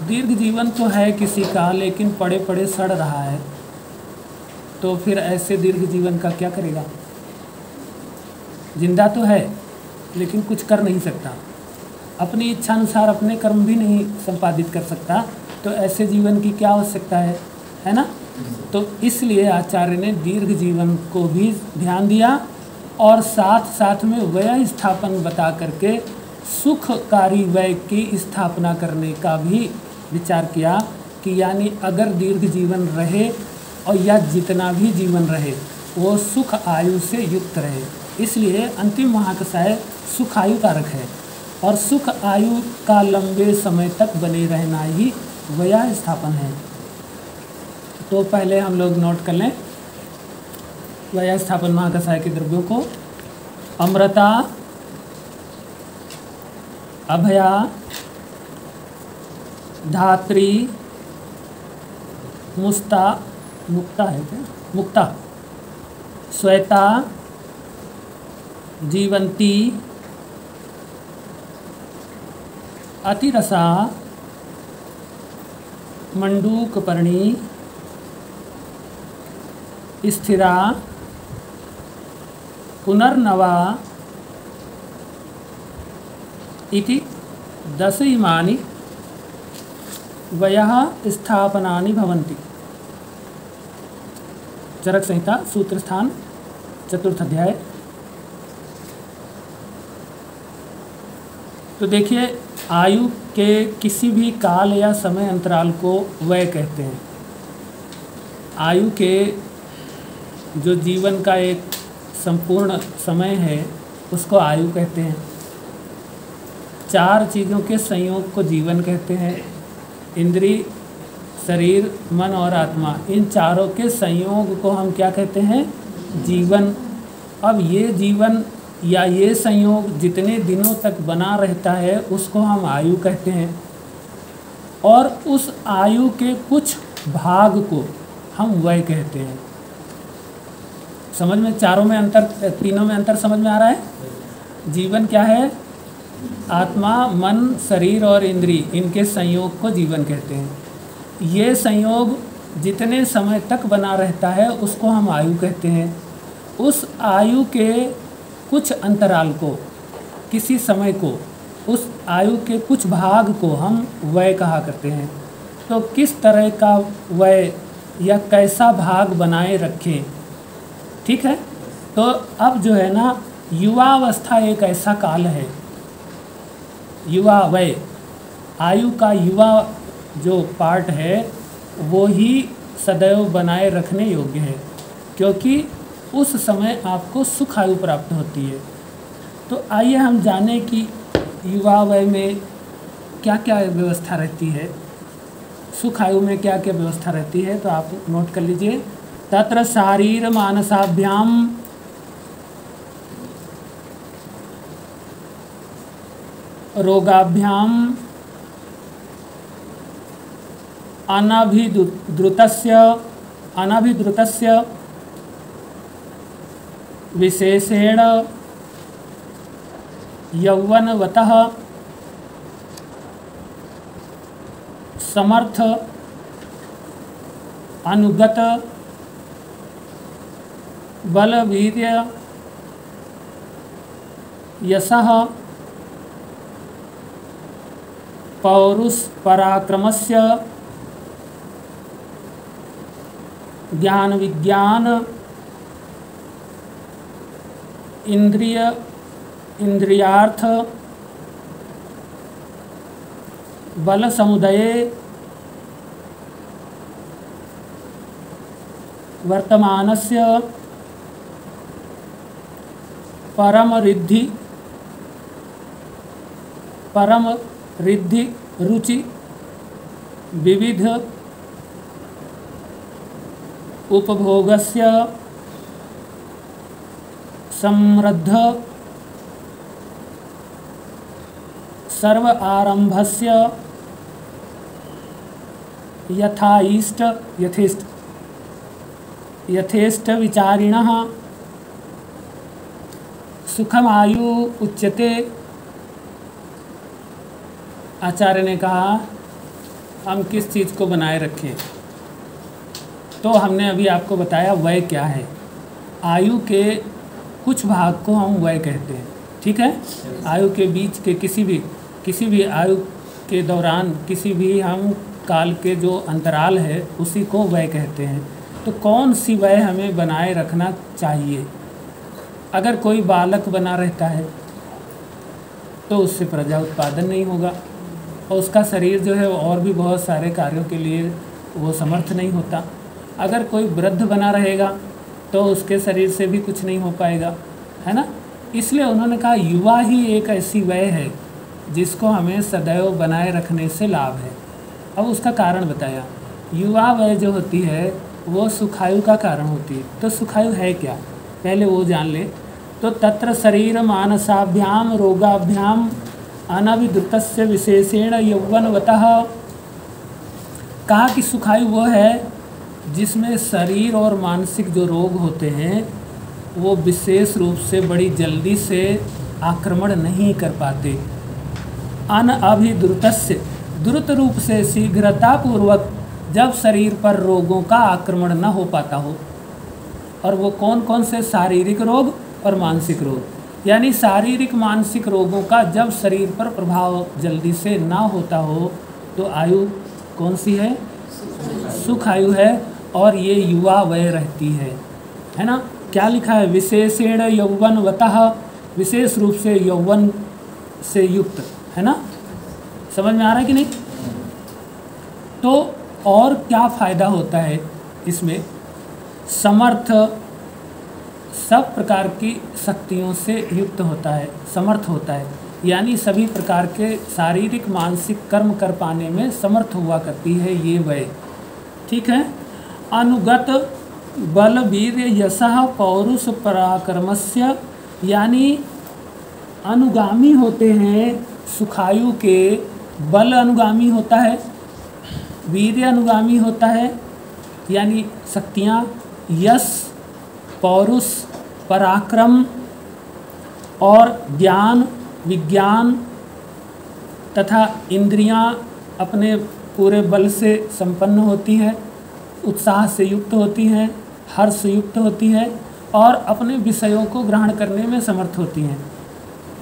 दीर्घ जीवन तो है किसी का, लेकिन पड़े पड़े सड़ रहा है, तो फिर ऐसे दीर्घ जीवन का क्या करेगा? जिंदा तो है लेकिन कुछ कर नहीं सकता, अपनी इच्छानुसार अपने कर्म भी नहीं संपादित कर सकता, तो ऐसे जीवन की क्या आवश्यकता है ना? तो इसलिए आचार्य ने दीर्घ जीवन को भी ध्यान दिया और साथ साथ में व्यय स्थापन बता करके सुखकारी व्यय की स्थापना करने का भी विचार किया कि यानी अगर दीर्घ जीवन रहे और या जितना भी जीवन रहे वो सुख आयु से युक्त रहे, इसलिए अंतिम महाकषाय सुख आयु कारक है और सुख आयु का लंबे समय तक बने रहना ही व्यय स्थापन है। तो पहले हम लोग नोट कर लें व्यय स्थापन महाकषाय के द्रव्यों को। अमृता, अभया, धात्री, मुक्ता है क्या? मुक्ता, श्वेता, जीवंती, अतिरसा, मंडूकपर्णी, स्थिरा, पुनर्नवा इति 10 इमानि व्ययः स्थापनानि भवन्ति। चरक संहिता सूत्र स्थान 4th अध्याय। तो देखिए, आयु के किसी भी काल या समय अंतराल को व्यय कहते हैं। आयु के जो जीवन का एक संपूर्ण समय है उसको आयु कहते हैं। 4 चीज़ों के संयोग को जीवन कहते हैं। इंद्रिय, शरीर, मन और आत्मा, इन चारों के संयोग को हम क्या कहते हैं? जीवन। अब ये जीवन या ये संयोग जितने दिनों तक बना रहता है उसको हम आयु कहते हैं और उस आयु के कुछ भाग को हम व्यय कहते हैं। समझ में चारों में अंतर, तीनों में अंतर समझ में आ रहा है? जीवन क्या है? आत्मा, मन, शरीर और इंद्रिय, इनके संयोग को जीवन कहते हैं। ये संयोग जितने समय तक बना रहता है उसको हम आयु कहते हैं। उस आयु के कुछ अंतराल को, किसी समय को, उस आयु के कुछ भाग को हम व्यय कहा करते हैं। तो किस तरह का व्यय या कैसा भाग बनाए रखें, ठीक है? तो अब जो है ना, युवावस्था एक ऐसा काल है, युवा व्यय, आयु का युवा जो पार्ट है वो ही सदैव बनाए रखने योग्य है, क्योंकि उस समय आपको सुख आयु प्राप्त होती है। तो आइए हम जाने कि युवा वय में क्या क्या व्यवस्था रहती है, सुख आयु में क्या क्या व्यवस्था रहती है। तो आप नोट कर लीजिए। तत्र शारीर मानसाभ्याम रोगाभ्याम अनभिद्रुतस्य विशेषेण यौवनवतः समर्थ अनुगत बलवीर्य यशः पौरुष पराक्रमस्य ज्ञान विज्ञान इंद्रियार्थ बल समुदये वर्तमानस्य परम रिद्धि रुचि विविध उपभोगस्य समृद्ध सर्व आरंभस्य यथेष्ट विचारिणः सुखमायु उच्यते। आचार्य ने कहा हम किस चीज़ को बनाए रखें। तो हमने अभी आपको बताया वय क्या है। आयु के कुछ भाग को हम वय कहते हैं, ठीक है। आयु के बीच के किसी भी आयु के दौरान किसी भी हम काल के जो अंतराल है उसी को वय कहते हैं। तो कौन सी वय हमें बनाए रखना चाहिए। अगर कोई बालक बना रहता है तो उससे प्रजा उत्पादन नहीं होगा और उसका शरीर जो है और भी बहुत सारे कार्यों के लिए वो समर्थ नहीं होता। अगर कोई वृद्ध बना रहेगा तो उसके शरीर से भी कुछ नहीं हो पाएगा, है ना। इसलिए उन्होंने कहा युवा ही एक ऐसी वय है जिसको हमें सदैव बनाए रखने से लाभ है। अब उसका कारण बताया। युवा वय जो होती है वो सुखायु का कारण होती है। तो सुखायु है क्या, पहले वो जान ले। तो तत्र शरीर मानसाभ्याम रोगाभ्याम अनभिद्रुतस्य विशेषेण यौवनवतः। कहा कि सुखायु वो है जिसमें शरीर और मानसिक जो रोग होते हैं वो विशेष रूप से बड़ी जल्दी से आक्रमण नहीं कर पाते। अनभिद्रुतस्य, द्रुत रूप से शीघ्रतापूर्वक जब शरीर पर रोगों का आक्रमण न हो पाता हो। और वो कौन कौन से, शारीरिक रोग और मानसिक रोग। यानी शारीरिक मानसिक रोगों का जब शरीर पर प्रभाव जल्दी से ना होता हो तो आयु कौन सी है, सुख आयु है। और ये युवा वय रहती है ना। क्या लिखा है, विशेषेण यौवनवतः, विशेष रूप से यौवन से युक्त, है ना। समझ में आ रहा है कि नहीं। तो और क्या फ़ायदा होता है इसमें, समर्थ, सब प्रकार की शक्तियों से युक्त होता है, समर्थ होता है। यानी सभी प्रकार के शारीरिक मानसिक कर्म कर पाने में समर्थ हुआ करती है ये वय, ठीक है। अनुगत बल वीर यशः पौरुष पराक्रमस्य, यानी अनुगामी होते हैं सुखायु के। बल अनुगामी होता है, वीर्य अनुगामी होता है यानी शक्तियाँ, यश, पौरुष, पराक्रम और ज्ञान, विज्ञान तथा इंद्रियां अपने पूरे बल से संपन्न होती हैं, उत्साह से युक्त होती हैं, हर्ष से युक्त होती है और अपने विषयों को ग्रहण करने में समर्थ होती हैं,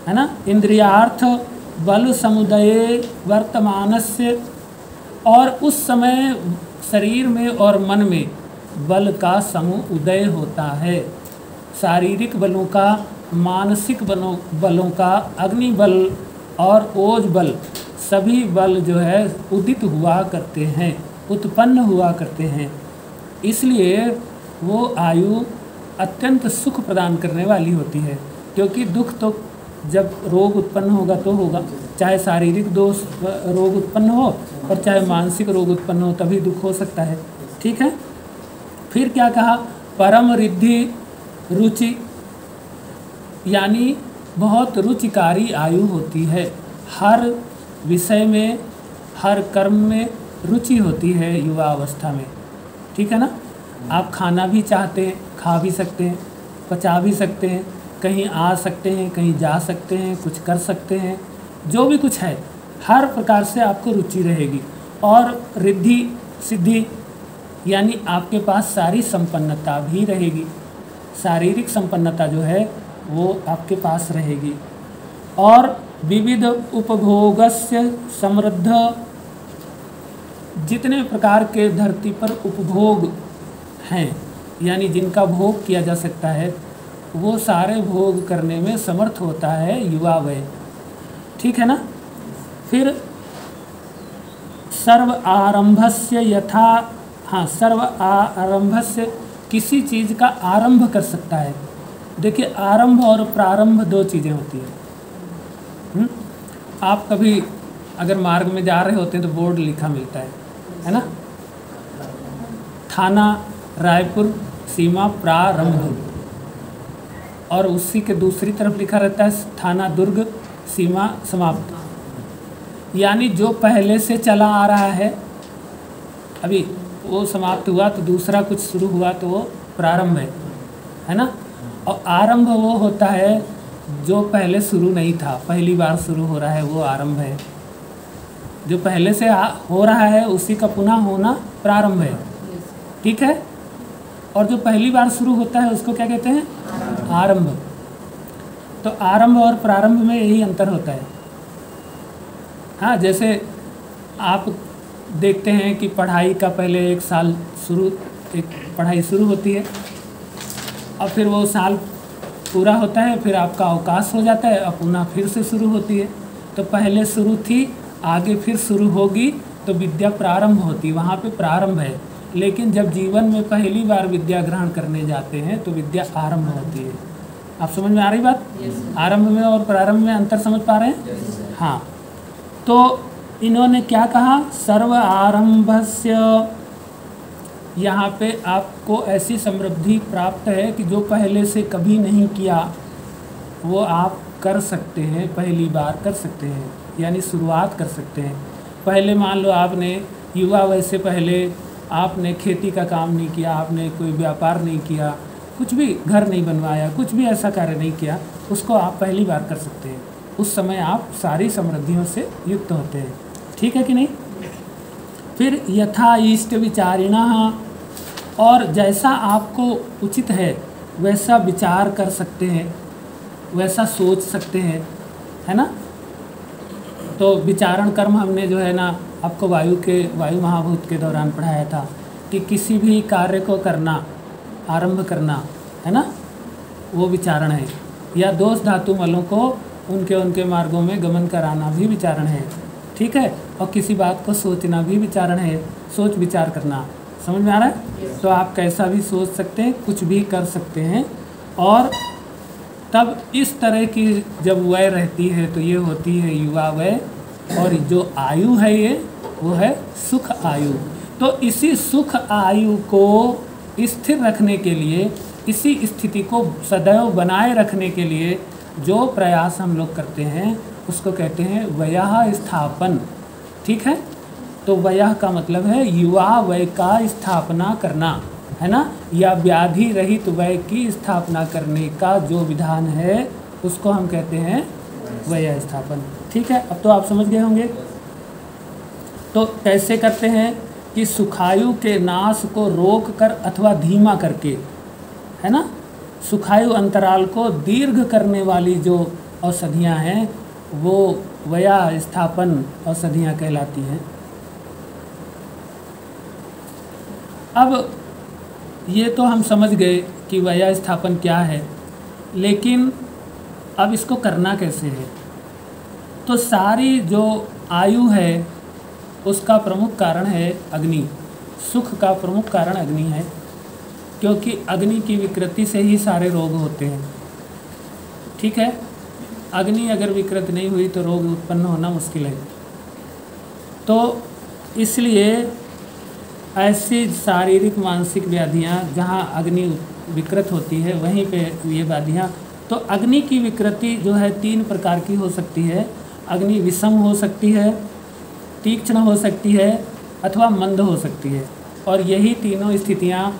है ना। इंद्रियार्थ बल समुदये वर्तमानस्य, और उस समय शरीर में और मन में बल का समुदय होता है। शारीरिक बलों का, मानसिक बलों का, अग्नि बल और ओज बल, सभी बल जो है उदित हुआ करते हैं, उत्पन्न हुआ करते हैं। इसलिए वो आयु अत्यंत सुख प्रदान करने वाली होती है। क्योंकि दुख तो जब रोग उत्पन्न होगा तो होगा, चाहे शारीरिक दोष रोग उत्पन्न हो और चाहे मानसिक रोग उत्पन्न हो, तभी दुख हो सकता है, ठीक है। फिर क्या कहा, परम रिद्धि रुचि, यानी बहुत रुचिकारी आयु होती है। हर विषय में, हर कर्म में रुचि होती है युवा अवस्था में, ठीक है ना। आप खाना भी चाहते हैं, खा भी सकते हैं, पचा भी सकते हैं, कहीं आ सकते हैं, कहीं जा सकते हैं, कुछ कर सकते हैं, जो भी कुछ है हर प्रकार से आपको रुचि रहेगी। और रिद्धि सिद्धि यानी आपके पास सारी संपन्नता भी रहेगी, शारीरिक संपन्नता जो है वो आपके पास रहेगी। और विविध उपभोगस्य समृद्ध, जितने प्रकार के धरती पर उपभोग हैं यानी जिनका भोग किया जा सकता है वो सारे भोग करने में समर्थ होता है युवा वय, ठीक है ना। फिर सर्व आरंभस्य यथा, हाँ, सर्व आरंभस्य, किसी चीज़ का आरंभ कर सकता है। देखिए आरंभ और प्रारंभ दो चीज़ें होती हैं। आप कभी अगर मार्ग में जा रहे होते हैं तो बोर्ड लिखा मिलता है ना, थाना रायपुर सीमा प्रारंभ, और उसी के दूसरी तरफ लिखा रहता है थाना दुर्ग सीमा समाप्त। यानी जो पहले से चला आ रहा है, अभी वो समाप्त हुआ तो दूसरा कुछ शुरू हुआ तो वो प्रारंभ है ना। और आरंभ वो होता है जो पहले शुरू नहीं था, पहली बार शुरू हो रहा है, वो आरंभ है। जो पहले से हो रहा है उसी का पुनः होना प्रारंभ है, ठीक है। और जो पहली बार शुरू होता है उसको क्या कहते हैं? आरंभ। तो आरंभ और प्रारंभ में यही अंतर होता है। हाँ, जैसे आप देखते हैं कि पढ़ाई का पहले एक साल एक पढ़ाई शुरू होती है और फिर वो साल पूरा होता है, फिर आपका अवकाश हो जाता है और पुनः फिर से शुरू होती है। तो पहले शुरू थी, आगे फिर शुरू होगी, तो विद्या प्रारंभ होती, वहाँ पे प्रारंभ है। लेकिन जब जीवन में पहली बार विद्या ग्रहण करने जाते हैं तो विद्या आरंभ होती है। आप समझ में आ रही बात? आरंभ में और प्रारंभ में अंतर समझ पा रहे हैं? हाँ। तो इन्होंने क्या कहा? सर्व आरंभस्य, यहाँ पे आपको ऐसी समृद्धि प्राप्त है कि जो पहले से कभी नहीं किया वो आप कर सकते हैं, पहली बार कर सकते हैं, यानी शुरुआत कर सकते हैं। पहले मान लो आपने युवा वैसे पहले आपने खेती का काम नहीं किया, आपने कोई व्यापार नहीं किया, कुछ भी घर नहीं बनवाया, कुछ भी ऐसा कार्य नहीं किया, उसको आप पहली बार कर सकते हैं। उस समय आप सारी समृद्धियों से युक्त होते हैं, ठीक है कि नहीं? फिर यथा इष्ट विचारिणः, और जैसा आपको उचित है वैसा विचार कर सकते हैं, वैसा सोच सकते हैं, है ना। तो विचारण कर्म हमने जो है ना आपको वायु महाभूत के दौरान पढ़ाया था कि किसी भी कार्य को करना, आरंभ करना, है ना, वो विचारण है। या दोष धातु मलों को उनके मार्गों में गमन कराना भी विचारण है, ठीक है। और किसी बात को सोचना भी विचारण है, सोच विचार करना। समझ में आ रहा है? तो आप कैसा भी सोच सकते हैं, कुछ भी कर सकते हैं। और तब इस तरह की जब वय रहती है तो ये होती है युवा वय, और जो आयु है ये वो है सुख आयु। तो इसी सुख आयु को स्थिर रखने के लिए, इसी स्थिति को सदैव बनाए रखने के लिए जो प्रयास हम लोग करते हैं उसको कहते हैं वयः स्थापन, ठीक है। तो वयः का मतलब है युवा वय का स्थापना करना, है ना, या व्याधि रहित वय की स्थापना करने का जो विधान है उसको हम कहते हैं वय स्थापन, ठीक है। अब तो आप समझ गए होंगे। तो कैसे करते हैं कि सुखायु के नाश को रोक कर अथवा धीमा करके, है ना, सुखायु अंतराल को दीर्घ करने वाली जो औषधियाँ हैं वो वय स्थापन औषधियाँ कहलाती हैं। अब ये तो हम समझ गए कि वय स्थापन क्या है, लेकिन अब इसको करना कैसे है? तो सारी जो आयु है उसका प्रमुख कारण है अग्नि, सुख का प्रमुख कारण अग्नि है, क्योंकि अग्नि की विकृति से ही सारे रोग होते हैं, ठीक है। अग्नि अगर विकृत नहीं हुई तो रोग उत्पन्न होना मुश्किल है। तो इसलिए ऐसी शारीरिक मानसिक व्याधियाँ जहाँ अग्नि विकृत होती है वहीं पे ये व्याधियाँ। तो अग्नि की विकृति जो है 3 प्रकार की हो सकती है। अग्नि विषम हो सकती है, तीक्ष्ण हो सकती है, अथवा मंद हो सकती है। और यही तीनों स्थितियाँ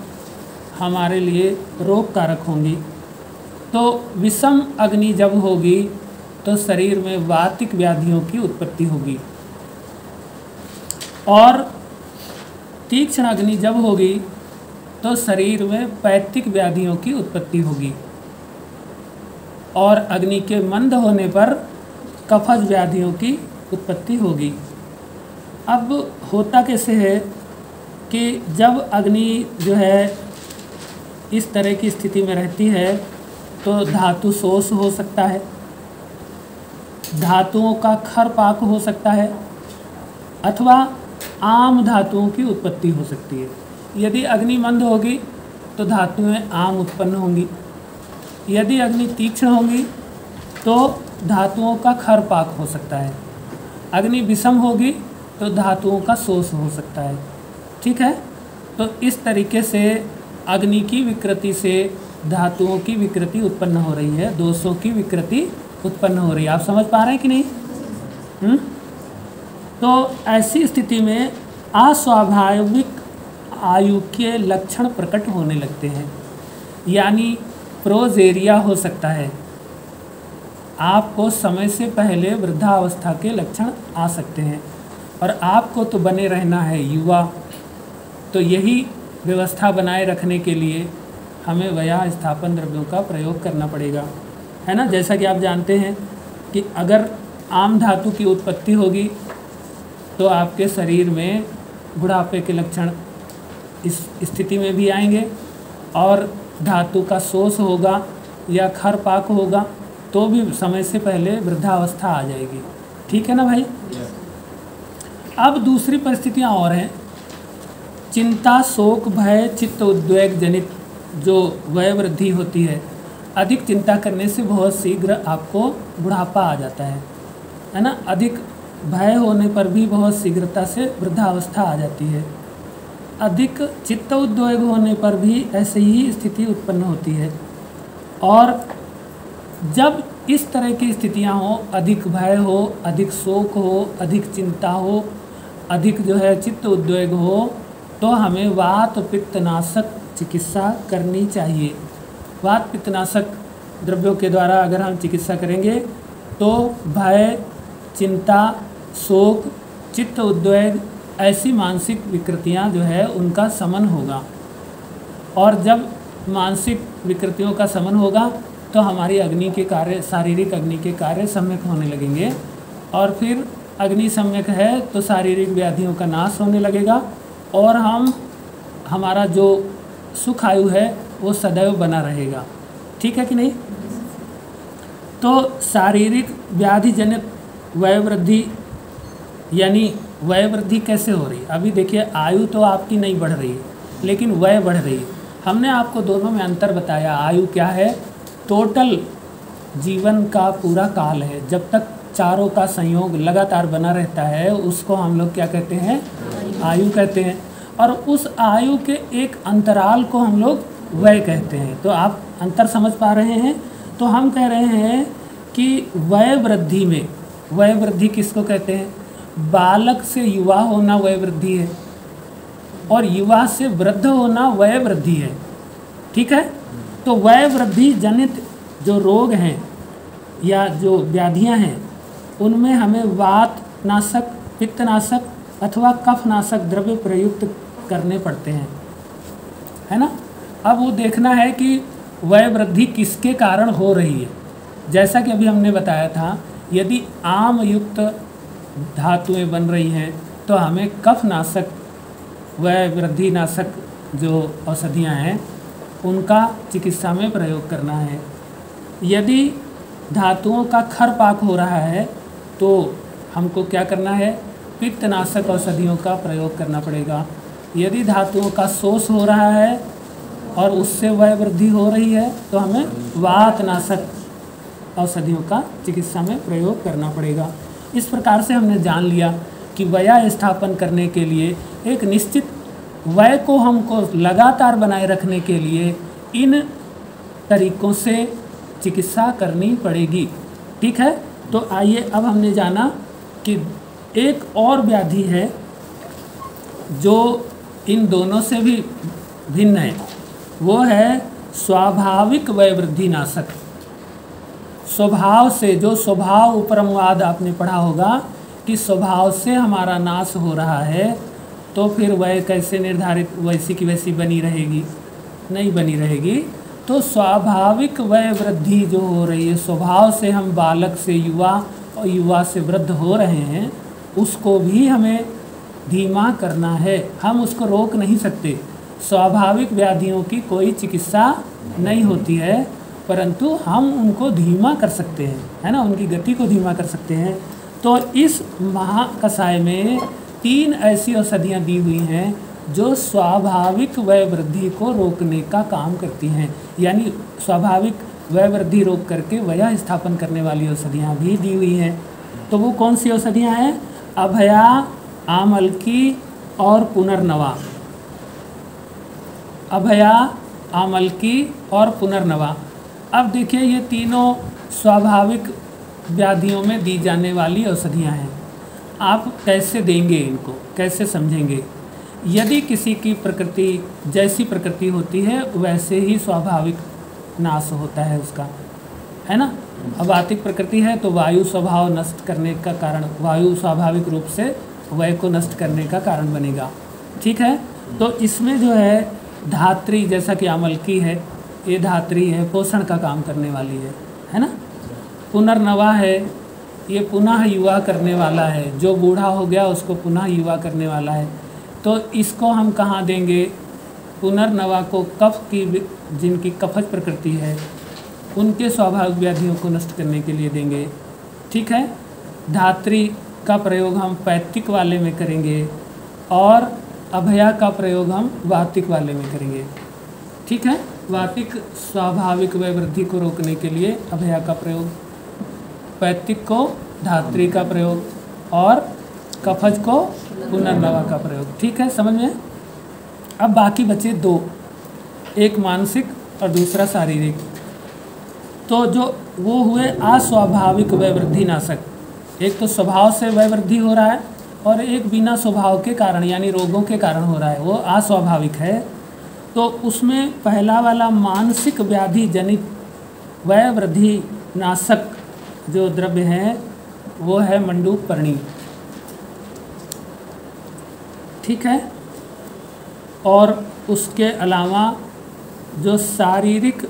हमारे लिए रोग कारक होंगी। तो विषम अग्नि जब होगी तो शरीर में वातिक व्याधियों की उत्पत्ति होगी, और तीक्ष्ण अग्नि जब होगी तो शरीर में पैतिक व्याधियों की उत्पत्ति होगी, और अग्नि के मंद होने पर कफज व्याधियों की उत्पत्ति होगी। अब होता कैसे है कि जब अग्नि जो है इस तरह की स्थिति में रहती है तो धातु शोष हो सकता है, धातुओं का खरपाक हो सकता है, अथवा आम धातुओं की उत्पत्ति हो सकती है। यदि अग्नि मंद होगी तो धातुएं आम उत्पन्न होंगी, यदि अग्नि तीक्ष्ण होगी तो धातुओं का खरपाक हो सकता है, अग्नि विषम होगी तो धातुओं का शोष हो सकता है, ठीक है। तो इस तरीके से अग्नि की विकृति से धातुओं की विकृति उत्पन्न हो रही है, दोषों की विकृति उत्पन्न हो रही है। आप समझ पा रहे हैं कि नहीं? तो ऐसी स्थिति में अस्वाभाविक आयु के लक्षण प्रकट होने लगते हैं, यानी प्रोजेरिया हो सकता है, आपको समय से पहले वृद्धावस्था के लक्षण आ सकते हैं। और आपको तो बने रहना है युवा। तो यही व्यवस्था बनाए रखने के लिए हमें वया स्थापन द्रव्यों का प्रयोग करना पड़ेगा, है ना। जैसा कि आप जानते हैं कि अगर आम धातु की उत्पत्ति होगी तो आपके शरीर में बुढ़ापे के लक्षण इस स्थिति में भी आएंगे, और धातु का शोष होगा या खरपाक होगा तो भी समय से पहले वृद्धावस्था आ जाएगी। ठीक है ना भाई। अब दूसरी परिस्थितियाँ और हैं। चिंता, शोक, भय, चित्त उद्वेग जनित जो वय वृद्धि होती है, अधिक चिंता करने से बहुत शीघ्र आपको बुढ़ापा आ जाता है ना। अधिक भय होने पर भी बहुत शीघ्रता से वृद्धावस्था आ जाती है। अधिक चित्त उद्वेग होने पर भी ऐसे ही स्थिति उत्पन्न होती है। और जब इस तरह की स्थितियां हो, अधिक भय हो, अधिक शोक हो, अधिक चिंता हो, अधिक जो है चित्त उद्वेग हो, तो हमें वात पित्तनाशक चिकित्सा करनी चाहिए। वात पित्तनाशक द्रव्यों के द्वारा अगर हम चिकित्सा करेंगे तो भय, चिंता, शोक, चित्त उद्वेग ऐसी मानसिक विकृतियां जो है उनका शमन होगा। और जब मानसिक विकृतियों का शमन होगा तो हमारी अग्नि के कार्य, शारीरिक अग्नि के कार्य सम्यक होने लगेंगे, और फिर अग्नि सम्यक है तो शारीरिक व्याधियों का नाश होने लगेगा, और हमारा जो सुख आयु है वो सदैव बना रहेगा। ठीक है कि नहीं। तो शारीरिक व्याधि जनित वय वृद्धि, यानी वय वृद्धि कैसे हो रही है। अभी देखिए, आयु तो आपकी नहीं बढ़ रही है लेकिन वय बढ़ रही है। हमने आपको दोनों में अंतर बताया। आयु क्या है, टोटल जीवन का पूरा काल है, जब तक चारों का संयोग लगातार बना रहता है उसको हम लोग क्या कहते हैं, आयु कहते हैं। और उस आयु के एक अंतराल को हम लोग वय कहते हैं। तो आप अंतर समझ पा रहे हैं। तो हम कह रहे हैं कि वय वृद्धि में, वय वृद्धि किसको कहते हैं, बालक से युवा होना वय वृद्धि है, और युवा से वृद्ध होना वय वृद्धि है। ठीक है। तो वय वृद्धि जनित जो रोग हैं या जो व्याधियां हैं उनमें हमें वात नाशक, पित्तनाशक अथवा कफनाशक द्रव्य प्रयुक्त करने पड़ते हैं, है ना। अब वो देखना है कि वय वृद्धि किसके कारण हो रही है। जैसा कि अभी हमने बताया था, यदि आम युक्त धातुएं बन रही हैं तो हमें कफनाशक, वय वृद्धि नाशक जो औषधियां हैं उनका चिकित्सा में प्रयोग करना है। यदि धातुओं का खरपाक हो रहा है तो हमको क्या करना है, पित्तनाशक औषधियों का प्रयोग करना पड़ेगा। यदि धातुओं का शोष हो रहा है और उससे वय वृद्धि हो रही है तो हमें वातनाशक औषधियों का चिकित्सा में प्रयोग करना पड़ेगा। इस प्रकार से हमने जान लिया कि वया स्थापन करने के लिए एक निश्चित वय को हमको लगातार बनाए रखने के लिए इन तरीकों से चिकित्सा करनी पड़ेगी। ठीक है। तो आइए, अब हमने जाना कि एक और व्याधि है जो इन दोनों से भी भिन्न है, वो है स्वाभाविक वय वृद्धि नाशक। स्वभाव से, जो स्वभाव उपरमवाद आपने पढ़ा होगा कि स्वभाव से हमारा नाश हो रहा है, तो फिर वय कैसे निर्धारित, वैसी की वैसी बनी रहेगी, नहीं बनी रहेगी। तो स्वाभाविक वय वृद्धि जो हो रही है, स्वभाव से हम बालक से युवा और युवा से वृद्ध हो रहे हैं, उसको भी हमें धीमा करना है। हम उसको रोक नहीं सकते। स्वाभाविक व्याधियों की कोई चिकित्सा नहीं होती है, परंतु हम उनको धीमा कर सकते हैं, है ना, उनकी गति को धीमा कर सकते हैं। तो इस महाकषाय में 3 ऐसी औषधियाँ दी हुई हैं जो स्वाभाविक वय वृद्धि को रोकने का काम करती हैं, यानी स्वाभाविक वय वृद्धि रोक करके वया स्थापन करने वाली औषधियाँ भी दी हुई हैं। तो वो कौन सी औषधियाँ हैं, अभया, आमलकी और पुनर्नवा। अभया, आमलकी और पुनर्नवा। अब देखिए, ये तीनों स्वाभाविक व्याधियों में दी जाने वाली औषधियाँ हैं। आप कैसे देंगे इनको, कैसे समझेंगे। यदि किसी की प्रकृति, जैसी प्रकृति होती है वैसे ही स्वाभाविक नाश होता है उसका, है ना। अब वातिक प्रकृति है तो वायु स्वभाव नष्ट करने का कारण, वायु स्वाभाविक रूप से वय को नष्ट करने का कारण बनेगा। ठीक है, तो इसमें जो है धात्री, जैसा कि अमलकी है, ये धात्री है, पोषण का काम करने वाली है ना। पुनर्नवा है, ये पुनः युवा करने वाला है, जो बूढ़ा हो गया उसको पुनः युवा करने वाला है। तो इसको हम कहाँ देंगे? पुनर्नवा को कफ की, जिनकी कफज प्रकृति है, उनके स्वाभाविक व्याधियों को नष्ट करने के लिए देंगे। ठीक है, धात्री का प्रयोग हम पैतृक वाले में करेंगे और अभया का प्रयोग हम वातिक वाले में करेंगे। ठीक है, वातिक स्वाभाविक वय वृद्धि को रोकने के लिए अभया का प्रयोग, पैतृक को धात्री का प्रयोग और कफज को पुनर्नवा का प्रयोग। ठीक है, समझ में? अब बाकी बचे दो, एक मानसिक और दूसरा शारीरिक। तो जो वो हुए अस्वाभाविक वय वृद्धि नाशक, एक तो स्वभाव से वय वृद्धि हो रहा है और एक बिना स्वभाव के कारण यानी रोगों के कारण हो रहा है, वो अस्वाभाविक है। तो उसमें पहला वाला मानसिक व्याधि जनित वय वृद्धि नाशक जो द्रव्य है वो है मंडूक पर्णी। ठीक है, और उसके अलावा जो शारीरिक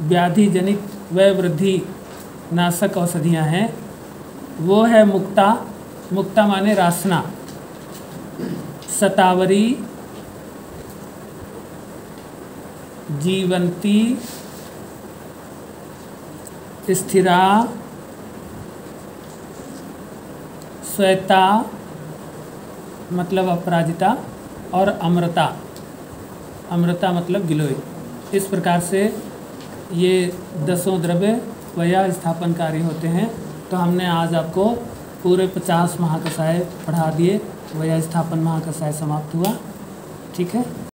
व्याधि जनित वय वृद्धि नाशक औषधियाँ हैं वो है मुक्ता, मुक्ता माने रासना, शतावरी, जीवंती, स्थिरा, श्वेता मतलब अपराजिता और अमृता, अमृता मतलब गिलोय। इस प्रकार से ये 10 द्रव्य वया स्थापनकारी होते हैं। तो हमने आज आपको पूरे 50 महाकषाय पढ़ा दिए, वया स्थापन महाकषाय समाप्त हुआ। ठीक है।